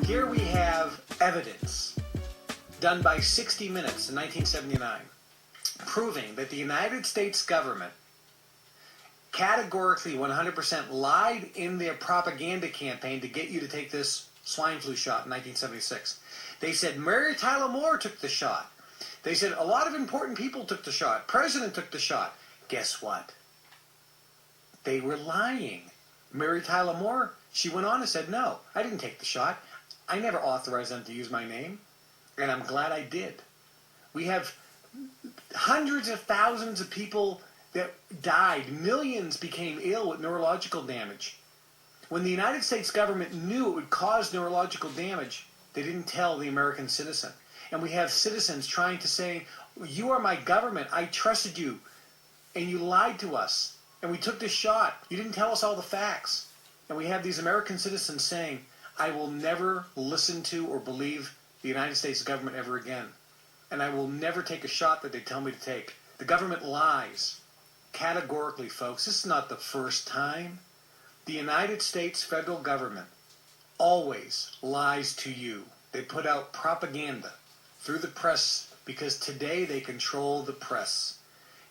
Here we have evidence done by 60 Minutes in 1979 proving that the United States government categorically 100% lied in their propaganda campaign to get you to take this swine flu shot in 1976. They said Mary Tyler Moore took the shot. They said a lot of important people took the shot. President took the shot. Guess what? They were lying. Mary Tyler Moore, she went on and said, no, I didn't take the shot. I never authorized them to use my name, and I'm glad I did. We have hundreds of thousands of people that died. Millions became ill with neurological damage. When the United States government knew it would cause neurological damage, they didn't tell the American citizen. And we have citizens trying to say, you are my government, I trusted you, and you lied to us, and we took this shot. You didn't tell us all the facts. And we have these American citizens saying, I will never listen to or believe the United States government ever again. And I will never take a shot that they tell me to take. The government lies. Categorically, folks. This is not the first time. The United States federal government always lies to you. They put out propaganda through the press because today they control the press.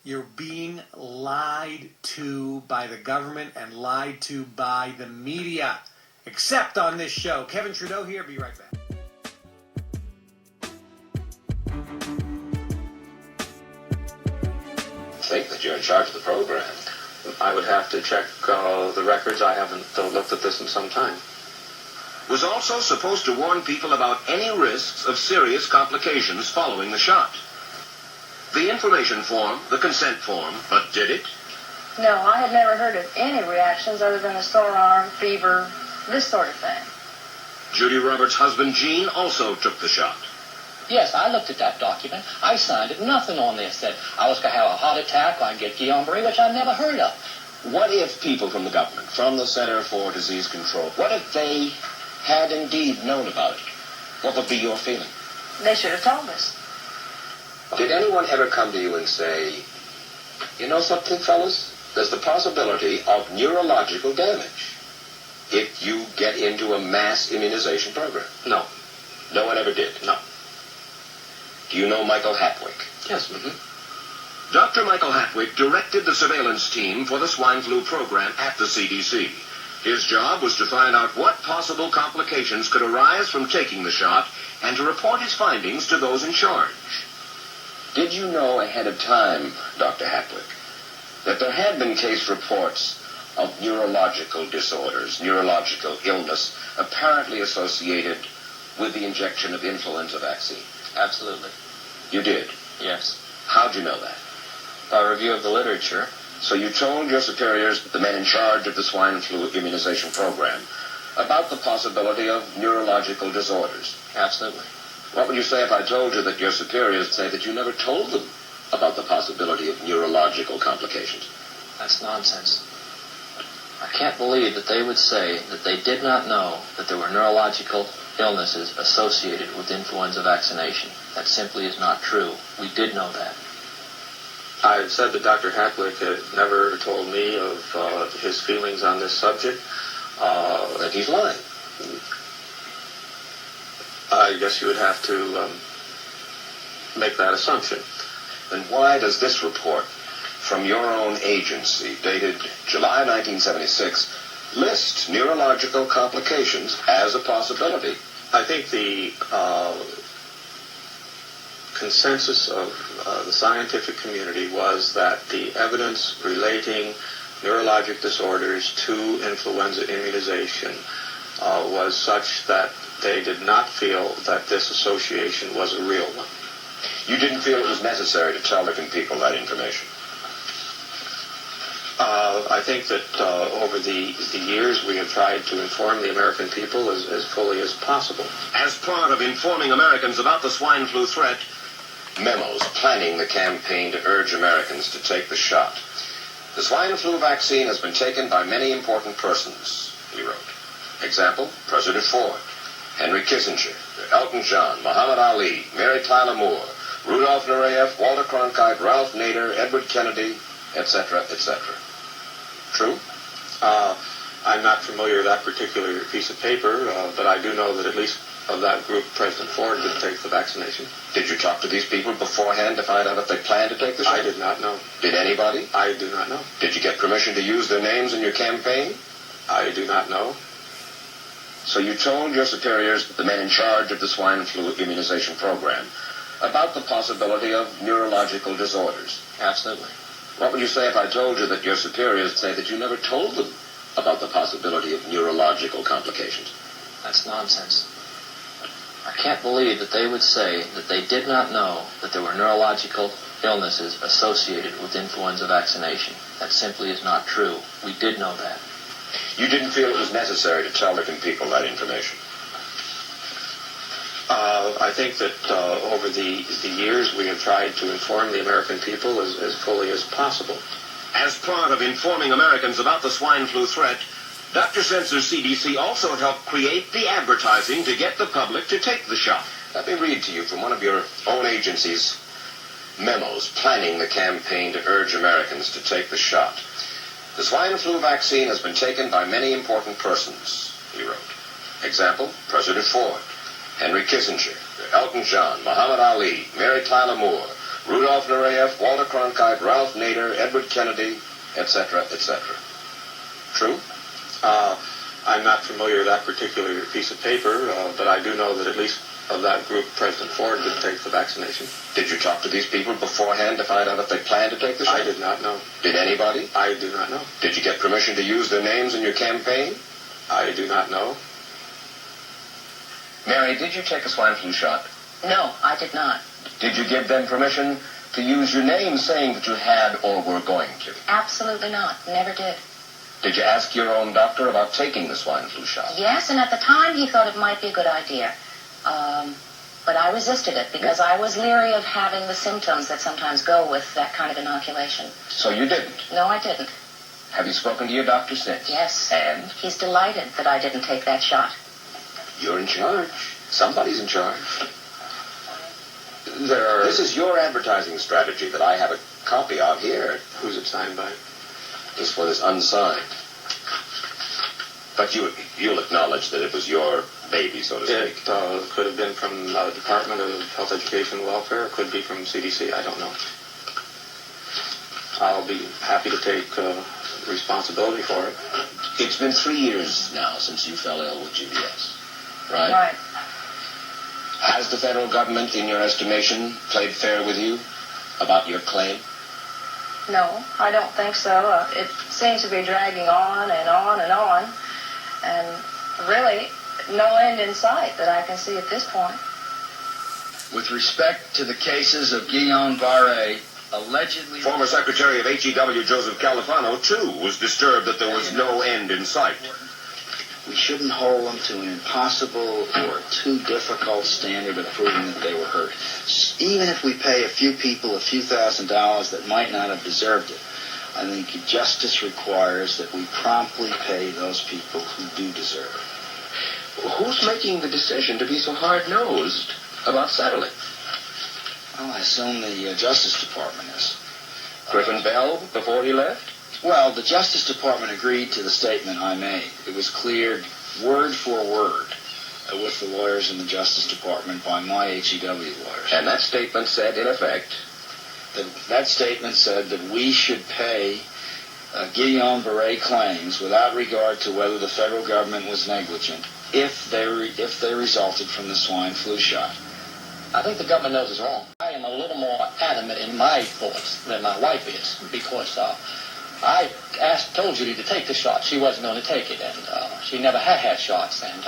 You're being lied to by the government and lied to by the media. Except on this show. Kevin Trudeau here. Be right back. Think that you're in charge of the program. I would have to check the records. I haven't looked at this in some time. Was also supposed to warn people about any risks of serious complications following the shot. The information form, the consent form, but did it? No, I had never heard of any reactions other than a sore arm, fever, this sort of thing. Judy Roberts' husband, Gene, also took the shot. Yes, I looked at that document. I signed it. Nothing on there said I was going to have a heart attack or I'd get Guillain-Barré, which I never heard of. What if people from the government, from the Center for Disease Control, what if they had indeed known about it? What would be your feeling? They should have told us. Did anyone ever come to you and say, you know something, fellas? There's the possibility of neurological damage if you get into a mass immunization program? No. No one ever did? No. Do you know Michael Hatwick? Yes. Dr. Michael Hatwick directed the surveillance team for the swine flu program at the CDC. His job was to find out what possible complications could arise from taking the shot and to report his findings to those in charge. Did you know ahead of time, Dr. Hatwick, that there had been case reports of neurological disorders, neurological illness, apparently associated with the injection of influenza vaccine? Absolutely. You did? Yes. How'd you know that? By review of the literature. So you told your superiors, the men in charge of the swine flu immunization program, about the possibility of neurological disorders? Absolutely. What would you say if I told you that your superiors say that you never told them about the possibility of neurological complications? That's nonsense. I can't believe that they would say that they did not know that there were neurological illnesses associated with influenza vaccination. That simply is not true. We did know that. I've said that Dr. Hatwick had never told me of his feelings on this subject. That he's lying. I guess you would have to make that assumption. Then why does this report from your own agency, dated July 1976, list neurological complications as a possibility? I think the consensus of the scientific community was that the evidence relating neurologic disorders to influenza immunization was such that they did not feel that this association was a real one. You didn't feel it was necessary to tell the people that information? I think that over the years we have tried to inform the American people as fully as possible. As part of informing Americans about the swine flu threat, memos planning the campaign to urge Americans to take the shot. The swine flu vaccine has been taken by many important persons, he wrote. Example, President Ford, Henry Kissinger, Elton John, Muhammad Ali, Mary Tyler Moore, Rudolph Nureyev, Walter Cronkite, Ralph Nader, Edward Kennedy, etc., etc. True? I'm not familiar with that particular piece of paper, but I do know that at least of that group, President Ford didn't take the vaccination. Did you talk to these people beforehand to find out if they planned to take the shot? I did not know. Did anybody? I do not know. Did you get permission to use their names in your campaign? I do not know. So you told your superiors, the men in charge of the swine flu immunization program, about the possibility of neurological disorders? Absolutely. What would you say if I told you that your superiors say that you never told them about the possibility of neurological complications? That's nonsense. I can't believe that they would say that they did not know that there were neurological illnesses associated with influenza vaccination. That simply is not true. We did know that. You didn't feel it was necessary to tell the people that information? I think that over the years we have tried to inform the American people as fully as possible. As part of informing Americans about the swine flu threat, Dr. Sensor's CDC also helped create the advertising to get the public to take the shot. Let me read to you from one of your own agency's memos planning the campaign to urge Americans to take the shot. The swine flu vaccine has been taken by many important persons, he wrote. Example, President Ford, Henry Kissinger, Elton John, Muhammad Ali, Mary Tyler Moore, Rudolph Nureyev, Walter Cronkite, Ralph Nader, Edward Kennedy, etc., etc. True? I'm not familiar with that particular piece of paper, but I do know that at least of that group, President Ford didn't take the vaccination. Did you talk to these people beforehand to find out if they planned to take the shot? I did not know. Did anybody? I do not know. Did you get permission to use their names in your campaign? I do not know. Mary, did you take a swine flu shot? No, I did not. Did you give them permission to use your name saying that you had or were going to? Absolutely not. Never did. Did you ask your own doctor about taking the swine flu shot? Yes, and at the time he thought it might be a good idea. But I resisted it because I was leery of having the symptoms that sometimes go with that kind of inoculation. So you didn't? No, I didn't. Have you spoken to your doctor since? Yes. And? He's delighted that I didn't take that shot. You're in charge. Somebody's in charge. This is your advertising strategy that I have a copy of here. Who's it signed by? This one is unsigned. But you'll acknowledge that it was your baby, so to speak. It could have been from the Department of Health, Education, and Welfare. It could be from CDC. I don't know. I'll be happy to take responsibility for it. It's been 3 years now since you fell ill with GBS, right? Right. Has the federal government, in your estimation, played fair with you about your claim? No, I don't think so. It seems to be dragging on and on and on. And really, no end in sight that I can see at this point. With respect to the cases of Guillain-Barré, allegedly... Former Secretary of HEW Joseph Califano, too, was disturbed that there was no end in sight. We shouldn't hold them to an impossible or too difficult standard of proving that they were hurt. Even if we pay a few people a few $1,000s that might not have deserved it, I think justice requires that we promptly pay those people who do deserve it. Who's making the decision to be so hard-nosed about settling? Well, I assume the Justice Department is. Griffin Bell before he left? Well, the Justice Department agreed to the statement I made. It was cleared word for word with the lawyers in the Justice Department by my HEW lawyers. And that statement said, in effect... That statement said that we should pay Guillain-Barré claims without regard to whether the federal government was negligent if they resulted from the swine flu shot. I think the government knows it's wrong. I am a little more adamant in my thoughts than my wife is because I told Judy to take the shot. She wasn't going to take it, and she never had shots. And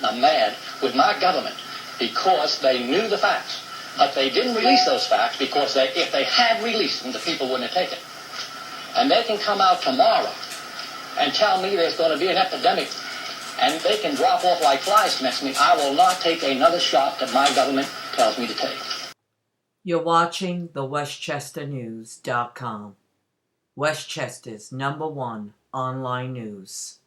I'm mad with my government because they knew the facts. But they didn't release those facts because if they had released them, the people wouldn't have taken it. And they can come out tomorrow and tell me there's going to be an epidemic and they can drop off like flies next to me. I will not take another shot that my government tells me to take. You're watching the WestchesterNews.com. Westchester's #1 online news.